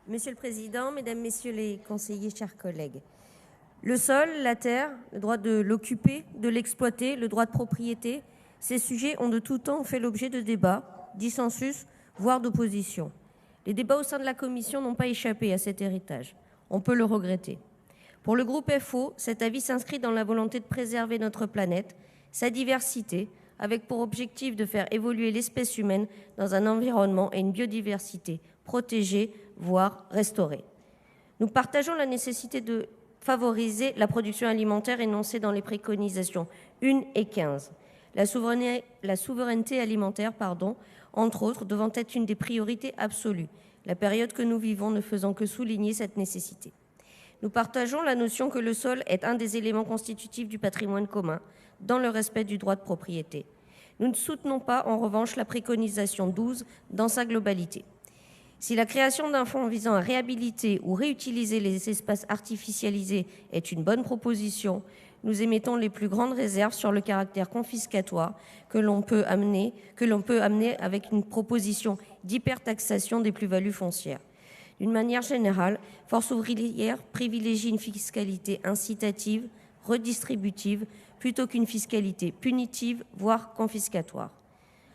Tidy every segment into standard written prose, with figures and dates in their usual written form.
Monsieur le Président, Mesdames, Messieurs les conseillers, chers collègues, le sol, la terre, le droit de l'occuper, de l'exploiter, le droit de propriété, ces sujets ont de tout temps fait l'objet de débats, dissensus, voire d'opposition. Les débats au sein de la Commission n'ont pas échappé à cet héritage. On peut le regretter. Pour le groupe FO, cet avis s'inscrit dans la volonté de préserver notre planète, sa diversité, avec pour objectif de faire évoluer l'espèce humaine dans un environnement et une biodiversité protégée, voire restaurée. Nous partageons la nécessité de favoriser la production alimentaire énoncée dans les préconisations 1 et 15. La souveraineté alimentaire, entre autres, devant être une des priorités absolues, la période que nous vivons ne faisant que souligner cette nécessité. Nous partageons la notion que le sol est un des éléments constitutifs du patrimoine commun, dans le respect du droit de propriété. Nous ne soutenons pas, en revanche, la préconisation 12 dans sa globalité. Si la création d'un fonds visant à réhabiliter ou réutiliser les espaces artificialisés est une bonne proposition, nous émettons les plus grandes réserves sur le caractère confiscatoire que l'on peut amener avec une proposition d'hypertaxation des plus-values foncières. D'une manière générale, Force ouvrière privilégie une fiscalité incitative, redistributive, plutôt qu'une fiscalité punitive, voire confiscatoire.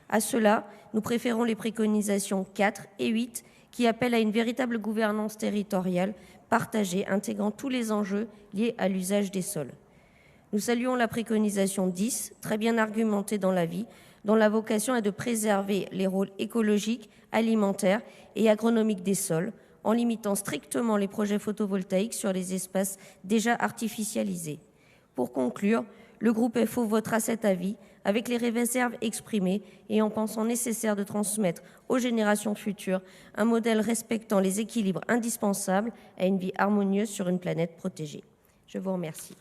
À cela, nous préférons les préconisations 4 et 8 qui appellent à une véritable gouvernance territoriale partagée, intégrant tous les enjeux liés à l'usage des sols. Nous saluons la préconisation 10, très bien argumentée dans l'avis, dont la vocation est de préserver les rôles écologiques, alimentaires et agronomiques des sols, en limitant strictement les projets photovoltaïques sur les espaces déjà artificialisés. Pour conclure, le groupe FO votera cet avis avec les réserves exprimées et en pensant nécessaire de transmettre aux générations futures un modèle respectant les équilibres indispensables à une vie harmonieuse sur une planète protégée. Je vous remercie.